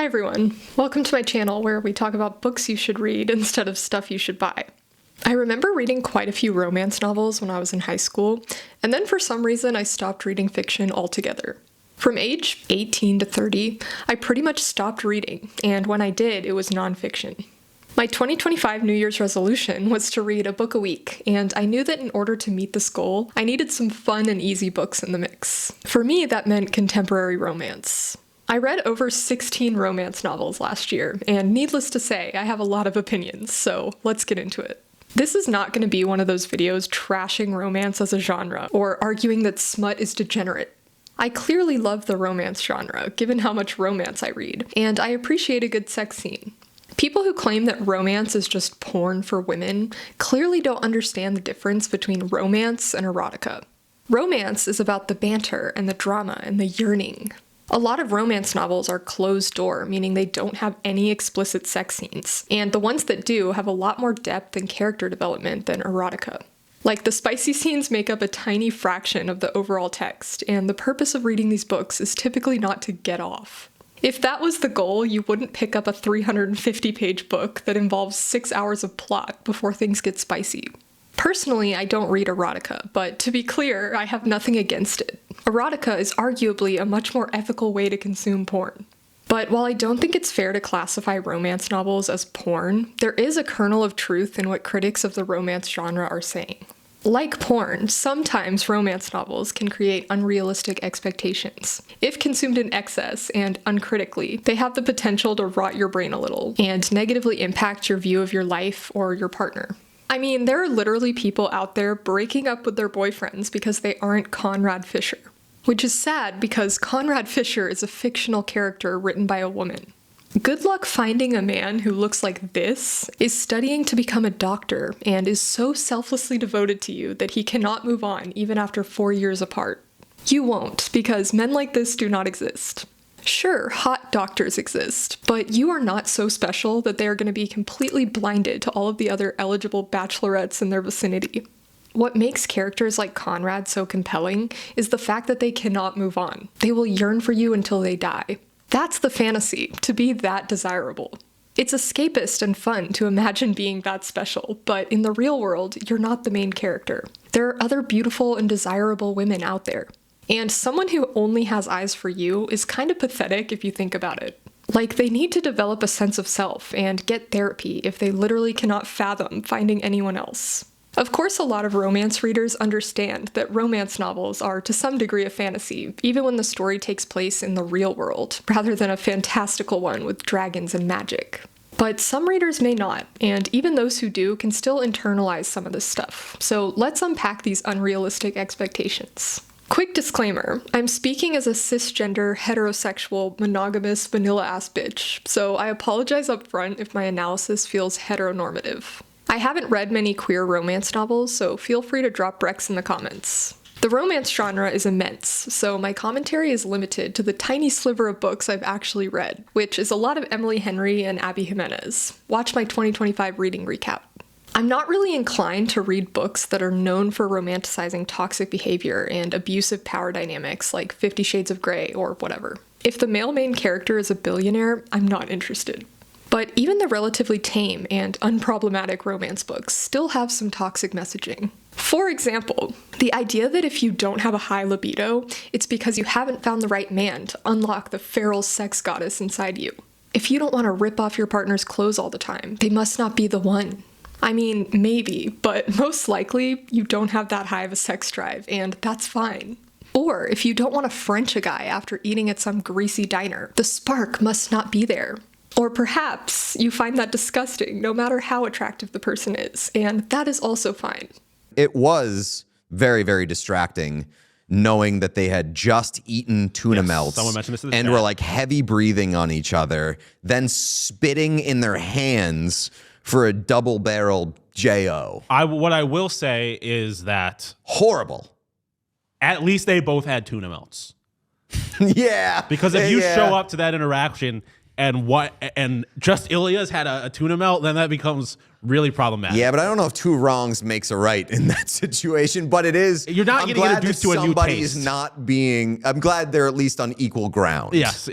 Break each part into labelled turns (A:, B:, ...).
A: Hi everyone, welcome to my channel where we talk about books you should read instead of stuff you should buy. I remember reading quite a few romance novels when I was in high school, and then for some reason I stopped reading fiction altogether. From age 18 to 30, I pretty much stopped reading, and when I did, it was nonfiction. My 2025 New Year's resolution was to read a book a week, and I knew that in order to meet this goal, I needed some fun and easy books in the mix. For me, that meant contemporary romance. I read over 16 romance novels last year, and needless to say, I have a lot of opinions, so let's get into it. This is not going to be one of those videos trashing romance as a genre, or arguing that smut is degenerate. I clearly love the romance genre, given how much romance I read, and I appreciate a good sex scene. People who claim that romance is just porn for women clearly don't understand the difference between romance and erotica. Romance is about the banter and the drama and the yearning. A lot of romance novels are closed door, meaning they don't have any explicit sex scenes, and the ones that do have a lot more depth and character development than erotica. Like, the spicy scenes make up a tiny fraction of the overall text, and the purpose of reading these books is typically not to get off. If that was the goal, you wouldn't pick up a 350-page book that involves 6 hours of plot before things get spicy. Personally, I don't read erotica, but to be clear, I have nothing against it. Erotica is arguably a much more ethical way to consume porn. But while I don't think it's fair to classify romance novels as porn, there is a kernel of truth in what critics of the romance genre are saying. Like porn, sometimes romance novels can create unrealistic expectations. If consumed in excess and uncritically, they have the potential to rot your brain a little and negatively impact your view of your life or your partner. I mean, there are literally people out there breaking up with their boyfriends because they aren't Conrad Fisher. Which is sad because Conrad Fisher is a fictional character written by a woman. Good luck finding a man who looks like this, is studying to become a doctor, and is so selflessly devoted to you that he cannot move on even after 4 years apart. You won't, because men like this do not exist. Sure, hot doctors exist, but you are not so special that they are going to be completely blinded to all of the other eligible bachelorettes in their vicinity. What makes characters like Conrad so compelling is the fact that they cannot move on. They will yearn for you until they die. That's the fantasy, to be that desirable. It's escapist and fun to imagine being that special, but in the real world, you're not the main character. There are other beautiful and desirable women out there. And someone who only has eyes for you is kind of pathetic if you think about it. Like, they need to develop a sense of self and get therapy if they literally cannot fathom finding anyone else. Of course, a lot of romance readers understand that romance novels are to some degree a fantasy, even when the story takes place in the real world, rather than a fantastical one with dragons and magic. But some readers may not, and even those who do can still internalize some of this stuff. So let's unpack these unrealistic expectations. Quick disclaimer, I'm speaking as a cisgender, heterosexual, monogamous, vanilla-ass bitch, so I apologize up front if my analysis feels heteronormative. I haven't read many queer romance novels, so feel free to drop Rex in the comments. The romance genre is immense, so my commentary is limited to the tiny sliver of books I've actually read, which is a lot of Emily Henry and Abby Jimenez. Watch my 2025 reading recap. I'm not really inclined to read books that are known for romanticizing toxic behavior and abusive power dynamics like 50 Shades of Grey or whatever. If the male main character is a billionaire, I'm not interested. But even the relatively tame and unproblematic romance books still have some toxic messaging. For example, the idea that if you don't have a high libido, it's because you haven't found the right man to unlock the feral sex goddess inside you. If you don't want to rip off your partner's clothes all the time, they must not be the one. I mean, maybe, but most likely, you don't have that high of a sex drive, and that's fine. Or if you don't want to French a guy after eating at some greasy diner, the spark must not be there. Or perhaps you find that disgusting no matter how attractive the person is, and that is also fine.
B: It was very, very distracting knowing that they had just eaten tuna melts
C: someone mentioned this in the
B: and
C: chat.
B: were like heavy breathing on each other, then spitting in their hands for a double-barreled J.O.
C: What I will say is that
B: Horrible.
C: at least they both had tuna melts.
B: Yeah.
C: Because if you show up to that interaction and just Ilya's had a tuna melt, then that becomes really problematic.
B: Yeah, but I don't know if two wrongs makes a right in that situation. But it is.
C: You're not getting introduced to a new
B: somebody
C: taste.
B: is not being. I'm glad they're at least on equal ground.
C: Yes.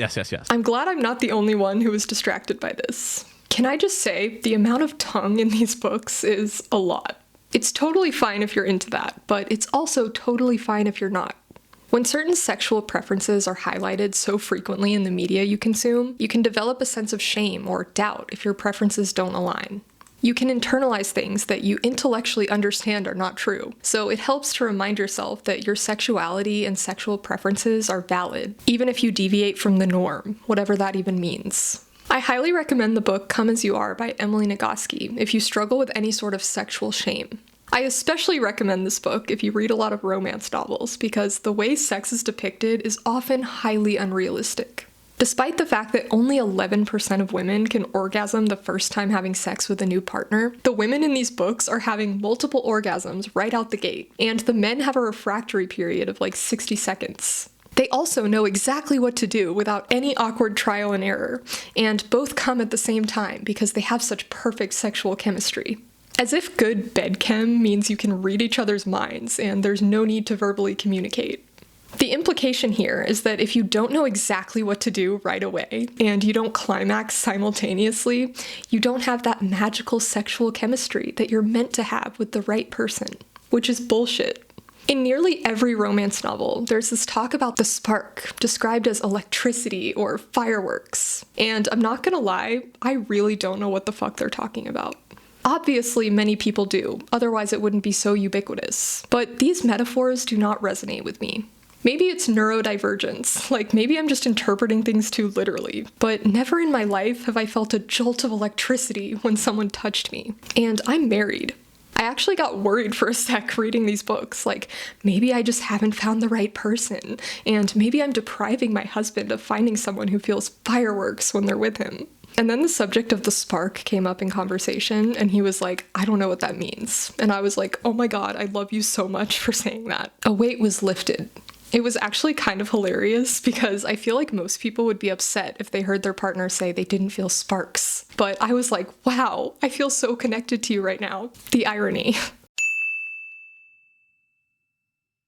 A: I'm glad I'm not the only one who was distracted by this. Can I just say, the amount of tongue in these books is a lot. It's totally fine if you're into that, but it's also totally fine if you're not. When certain sexual preferences are highlighted so frequently in the media you consume, you can develop a sense of shame or doubt if your preferences don't align. You can internalize things that you intellectually understand are not true, so it helps to remind yourself that your sexuality and sexual preferences are valid, even if you deviate from the norm, whatever that even means. I highly recommend the book Come As You Are by Emily Nagoski if you struggle with any sort of sexual shame. I especially recommend this book if you read a lot of romance novels because the way sex is depicted is often highly unrealistic. Despite the fact that only 11% of women can orgasm the first time having sex with a new partner, the women in these books are having multiple orgasms right out the gate, and the men have a refractory period of like 60 seconds. They also know exactly what to do without any awkward trial and error, and both come at the same time because they have such perfect sexual chemistry. As if good bed chem means you can read each other's minds and there's no need to verbally communicate. The implication here is that if you don't know exactly what to do right away, and you don't climax simultaneously, you don't have that magical sexual chemistry that you're meant to have with the right person, which is bullshit. In nearly every romance novel, there's this talk about the spark, described as electricity or fireworks. And I'm not gonna lie, I really don't know what the fuck they're talking about. Obviously, many people do, otherwise it wouldn't be so ubiquitous. But these metaphors do not resonate with me. Maybe it's neurodivergence, like maybe I'm just interpreting things too literally, but never in my life have I felt a jolt of electricity when someone touched me. And I'm married. I actually got worried for a sec reading these books, like maybe I just haven't found the right person, and maybe I'm depriving my husband of finding someone who feels fireworks when they're with him. And then the subject of the spark came up in conversation, and he was like, I don't know what that means. And I was like, oh my god, I love you so much for saying that. A weight was lifted. It was actually kind of hilarious because I feel like most people would be upset if they heard their partner say they didn't feel sparks. But I was like, wow, I feel so connected to you right now. The irony.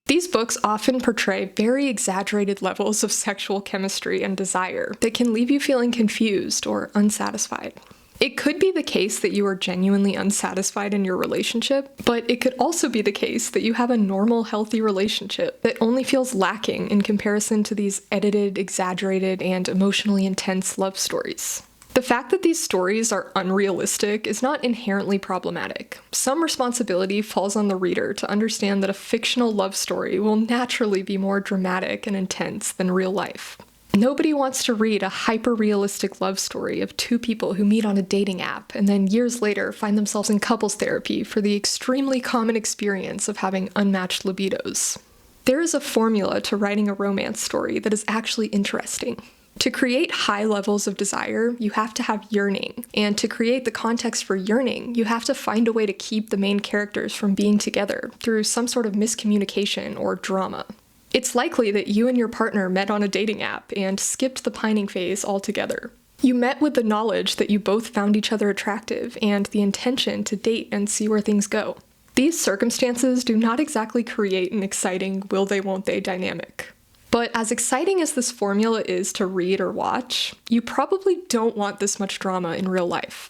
A: These books often portray very exaggerated levels of sexual chemistry and desire that can leave you feeling confused or unsatisfied. It could be the case that you are genuinely unsatisfied in your relationship, but it could also be the case that you have a normal, healthy relationship that only feels lacking in comparison to these edited, exaggerated, and emotionally intense love stories. The fact that these stories are unrealistic is not inherently problematic. Some responsibility falls on the reader to understand that a fictional love story will naturally be more dramatic and intense than real life. Nobody wants to read a hyper-realistic love story of two people who meet on a dating app and then years later find themselves in couples therapy for the extremely common experience of having unmatched libidos. There is a formula to writing a romance story that is actually interesting. To create high levels of desire, you have to have yearning, and to create the context for yearning, you have to find a way to keep the main characters from being together through some sort of miscommunication or drama. It's likely that you and your partner met on a dating app and skipped the pining phase altogether. You met with the knowledge that you both found each other attractive and the intention to date and see where things go. These circumstances do not exactly create an exciting will they won't they dynamic. But as exciting as this formula is to read or watch, you probably don't want this much drama in real life.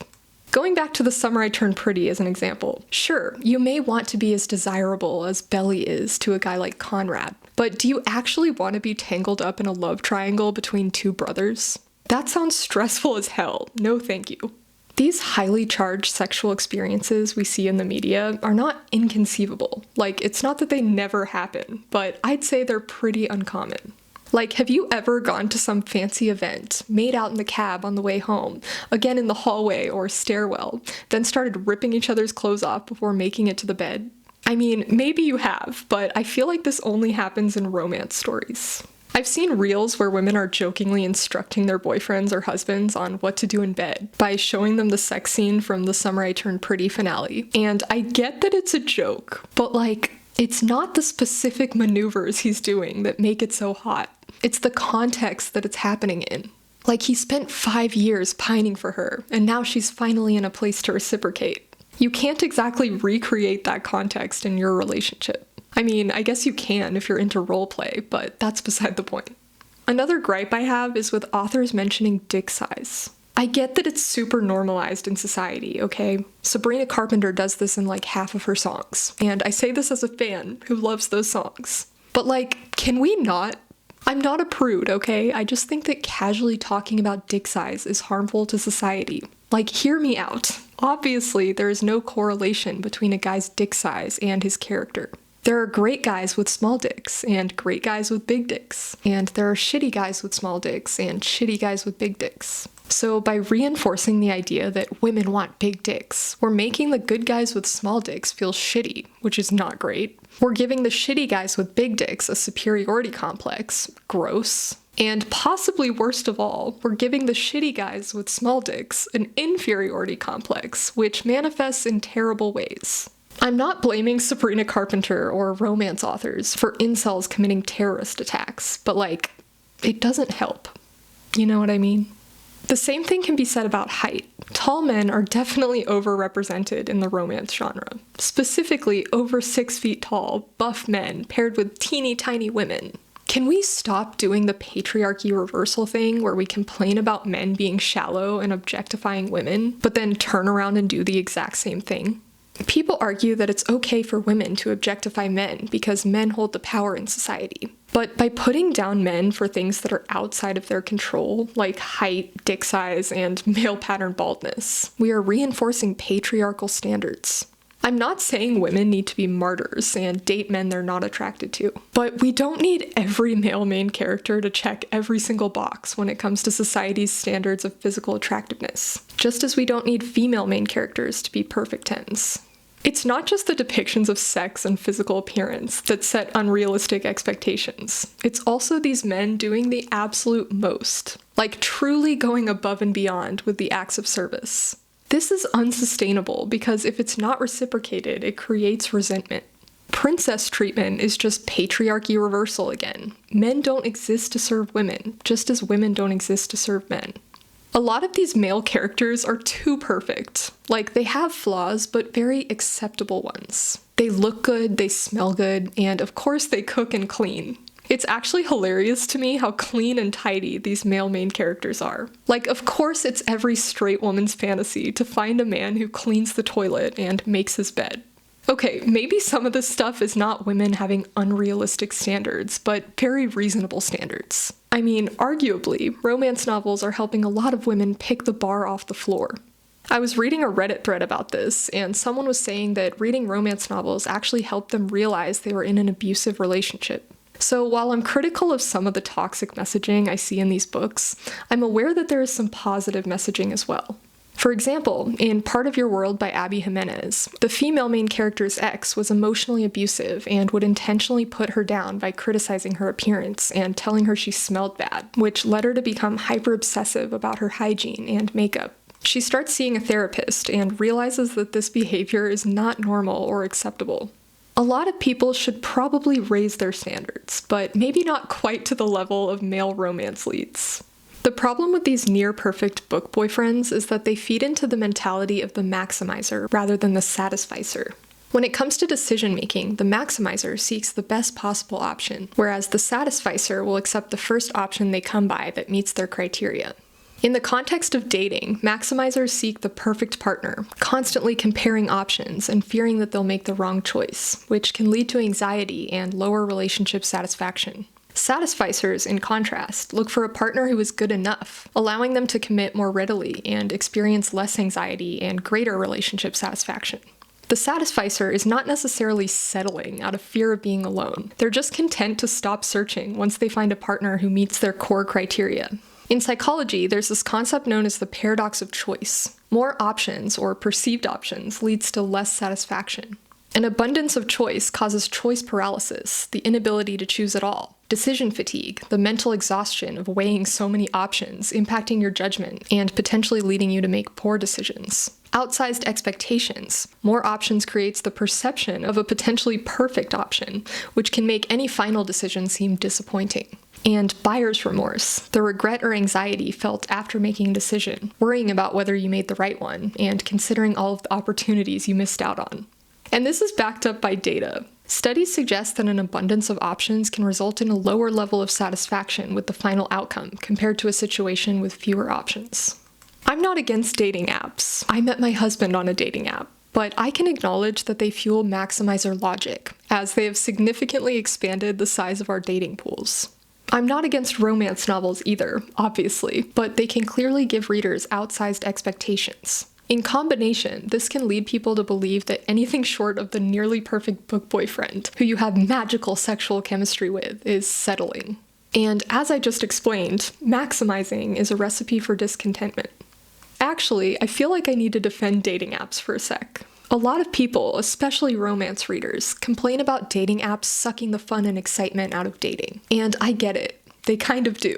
A: Going back to The Summer I Turned Pretty as an example, sure, you may want to be as desirable as Belly is to a guy like Conrad, but do you actually want to be tangled up in a love triangle between two brothers? That sounds stressful as hell. No thank you. These highly charged sexual experiences we see in the media are not inconceivable. Like, it's not that they never happen, but I'd say they're pretty uncommon. Like, have you ever gone to some fancy event, made out in the cab on the way home, again in the hallway or stairwell, then started ripping each other's clothes off before making it to the bed? I mean, maybe you have, but I feel like this only happens in romance stories. I've seen reels where women are jokingly instructing their boyfriends or husbands on what to do in bed by showing them the sex scene from the Summer I Turned Pretty finale. And I get that it's a joke, but like, it's not the specific maneuvers he's doing that make it so hot. It's the context that it's happening in. Like he spent 5 years pining for her, and now she's finally in a place to reciprocate. You can't exactly recreate that context in your relationship. I mean, I guess you can if you're into roleplay, but that's beside the point. Another gripe I have is with authors mentioning dick size. I get that it's super normalized in society, okay? Sabrina Carpenter does this in like half of her songs, and I say this as a fan who loves those songs. But like, can we not? I'm not a prude, okay? I just think that casually talking about dick size is harmful to society. Like, hear me out. Obviously, there is no correlation between a guy's dick size and his character. There are great guys with small dicks and great guys with big dicks. And there are shitty guys with small dicks and shitty guys with big dicks. So by reinforcing the idea that women want big dicks, we're making the good guys with small dicks feel shitty, which is not great. We're giving the shitty guys with big dicks a superiority complex, gross. And possibly worst of all, we're giving the shitty guys with small dicks an inferiority complex, which manifests in terrible ways. I'm not blaming Sabrina Carpenter or romance authors for incels committing terrorist attacks, but like, it doesn't help. You know what I mean? The same thing can be said about height. Tall men are definitely overrepresented in the romance genre. Specifically, over 6 feet tall, buff men paired with teeny tiny women. Can we stop doing the patriarchy reversal thing where we complain about men being shallow and objectifying women, but then turn around and do the exact same thing? People argue that it's okay for women to objectify men because men hold the power in society. But by putting down men for things that are outside of their control, like height, dick size, and male pattern baldness, we are reinforcing patriarchal standards. I'm not saying women need to be martyrs and date men they're not attracted to, but we don't need every male main character to check every single box when it comes to society's standards of physical attractiveness, just as we don't need female main characters to be perfect 10s. It's not just the depictions of sex and physical appearance that set unrealistic expectations. It's also these men doing the absolute most, like truly going above and beyond with the acts of service. This is unsustainable because if it's not reciprocated, it creates resentment. Princess treatment is just patriarchy reversal again. Men don't exist to serve women, just as women don't exist to serve men. A lot of these male characters are too perfect. Like, they have flaws, but very acceptable ones. They look good, they smell good, and of course they cook and clean. It's actually hilarious to me how clean and tidy these male main characters are. Like, of course it's every straight woman's fantasy to find a man who cleans the toilet and makes his bed. Okay, maybe some of this stuff is not women having unrealistic standards, but very reasonable standards. I mean, arguably, romance novels are helping a lot of women pick the bar off the floor. I was reading a Reddit thread about this, and someone was saying that reading romance novels actually helped them realize they were in an abusive relationship. So while I'm critical of some of the toxic messaging I see in these books, I'm aware that there is some positive messaging as well. For example, in Part of Your World by Abby Jimenez, the female main character's ex was emotionally abusive and would intentionally put her down by criticizing her appearance and telling her she smelled bad, which led her to become hyper-obsessive about her hygiene and makeup. She starts seeing a therapist and realizes that this behavior is not normal or acceptable. A lot of people should probably raise their standards, but maybe not quite to the level of male romance leads. The problem with these near-perfect book boyfriends is that they feed into the mentality of the maximizer rather than the satisficer. When it comes to decision-making, the maximizer seeks the best possible option, whereas the satisficer will accept the first option they come by that meets their criteria. In the context of dating, maximizers seek the perfect partner, constantly comparing options and fearing that they'll make the wrong choice, which can lead to anxiety and lower relationship satisfaction. Satisficers, in contrast, look for a partner who is good enough, allowing them to commit more readily and experience less anxiety and greater relationship satisfaction. The satisficer is not necessarily settling out of fear of being alone. They're just content to stop searching once they find a partner who meets their core criteria. In psychology, there's this concept known as the paradox of choice. More options, or perceived options, leads to less satisfaction. An abundance of choice causes choice paralysis, the inability to choose at all. Decision fatigue, the mental exhaustion of weighing so many options, impacting your judgment and potentially leading you to make poor decisions. Outsized expectations. More options creates the perception of a potentially perfect option, which can make any final decision seem disappointing. And buyer's remorse, the regret or anxiety felt after making a decision, worrying about whether you made the right one, and considering all of the opportunities you missed out on. And this is backed up by data. Studies suggest that an abundance of options can result in a lower level of satisfaction with the final outcome compared to a situation with fewer options. I'm not against dating apps. I met my husband on a dating app, but I can acknowledge that they fuel maximizer logic, as they have significantly expanded the size of our dating pools. I'm not against romance novels either, obviously, but they can clearly give readers outsized expectations. In combination, this can lead people to believe that anything short of the nearly perfect book boyfriend, who you have magical sexual chemistry with, is settling. And as I just explained, maximizing is a recipe for discontentment. Actually, I feel like I need to defend dating apps for a sec. A lot of people, especially romance readers, complain about dating apps sucking the fun and excitement out of dating. And I get it. They kind of do.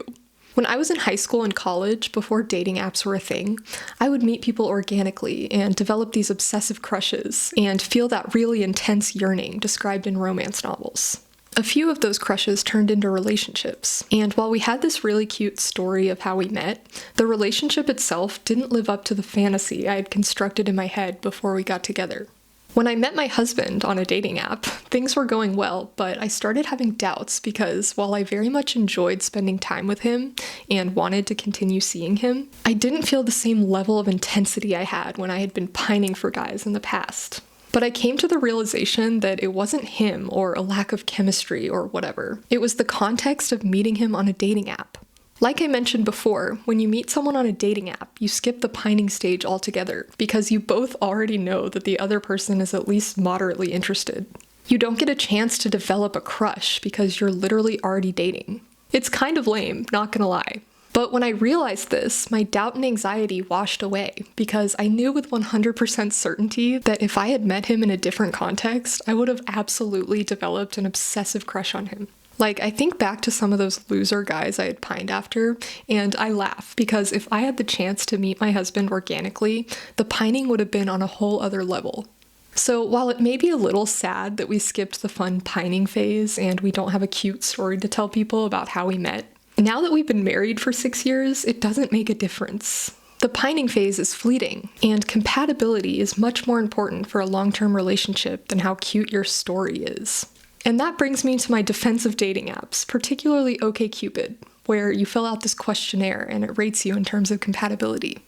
A: When I was in high school and college, before dating apps were a thing, I would meet people organically and develop these obsessive crushes and feel that really intense yearning described in romance novels. A few of those crushes turned into relationships, and while we had this really cute story of how we met, the relationship itself didn't live up to the fantasy I had constructed in my head before we got together. When I met my husband on a dating app, things were going well, but I started having doubts because while I very much enjoyed spending time with him and wanted to continue seeing him, I didn't feel the same level of intensity I had when I had been pining for guys in the past. But I came to the realization that it wasn't him or a lack of chemistry or whatever. It was the context of meeting him on a dating app. Like I mentioned before, when you meet someone on a dating app, you skip the pining stage altogether because you both already know that the other person is at least moderately interested. You don't get a chance to develop a crush because you're literally already dating. It's kind of lame, not gonna lie. But when I realized this, my doubt and anxiety washed away because I knew with 100% certainty that if I had met him in a different context, I would have absolutely developed an obsessive crush on him. Like, I think back to some of those loser guys I had pined after, and I laugh because if I had the chance to meet my husband organically, the pining would have been on a whole other level. So while it may be a little sad that we skipped the fun pining phase and we don't have a cute story to tell people about how we met, now that we've been married for 6 years, it doesn't make a difference. The pining phase is fleeting, and compatibility is much more important for a long-term relationship than how cute your story is. And that brings me to my defense of dating apps, particularly OkCupid, where you fill out this questionnaire and it rates you in terms of compatibility.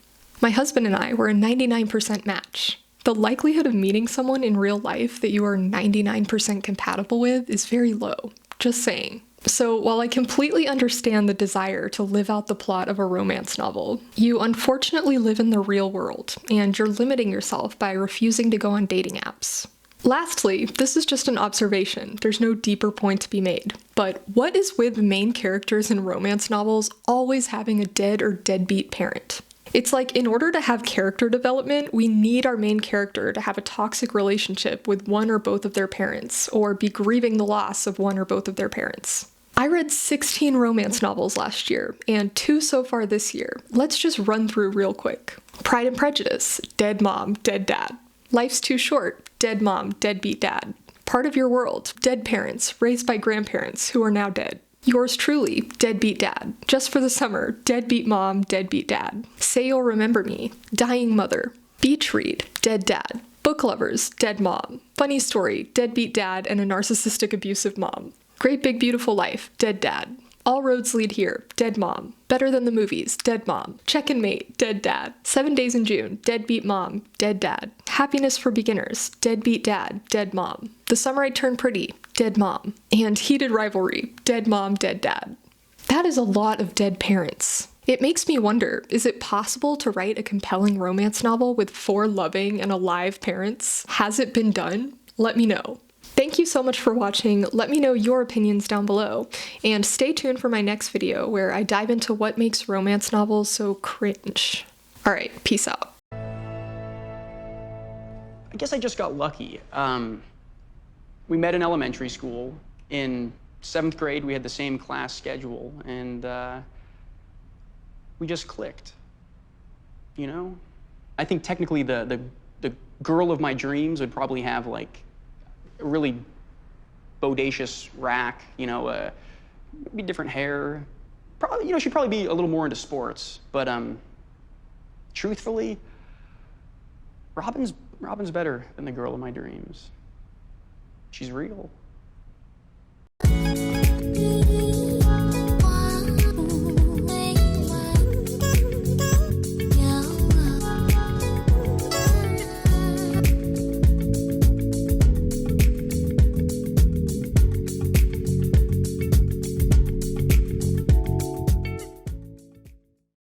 A: My husband and I were a 99% match. The likelihood of meeting someone in real life that you are 99% compatible with is very low, just saying. So while I completely understand the desire to live out the plot of a romance novel, you unfortunately live in the real world, and you're limiting yourself by refusing to go on dating apps. Lastly, this is just an observation, there's no deeper point to be made, but what is with main characters in romance novels always having a dead or deadbeat parent? It's like in order to have character development, we need our main character to have a toxic relationship with one or both of their parents, or be grieving the loss of one or both of their parents. I read 16 romance novels last year, and 2 so far this year. Let's just run through real quick. Pride and Prejudice, dead mom, dead dad. Life's Too Short, dead mom, deadbeat dad. Part of Your World, dead parents, raised by grandparents who are now dead. Yours Truly, deadbeat dad. Just for the Summer, deadbeat mom, deadbeat dad. Say You'll Remember Me, dying mother. Beach Read, dead dad. Book Lovers, dead mom. Funny Story, deadbeat dad and a narcissistic abusive mom. Great Big Beautiful Life, dead dad. All Roads Lead Here, dead mom. Better Than the Movies, dead mom. Check and Mate, dead dad. 7 Days in June, deadbeat mom, dead dad. Happiness for Beginners, deadbeat dad, dead mom. The Summer I Turned Pretty, dead mom. And Heated Rivalry, dead mom, dead dad. That is a lot of dead parents. It makes me wonder, is it possible to write a compelling romance novel with 4 loving and alive parents? Has it been done? Let me know. Thank you so much for watching. Let me know your opinions down below, and stay tuned for my next video where I dive into what makes romance novels so cringe. Alright, peace out.
D: I guess I just got lucky. We met in elementary school. In 7th grade, we had the same class schedule, and we just clicked, you know? I think technically the girl of my dreams would probably have like a really bodacious rack, you know, maybe different hair. Probably, you know, she'd probably be a little more into sports. But truthfully, Robin's better than the girl of my dreams. She's real.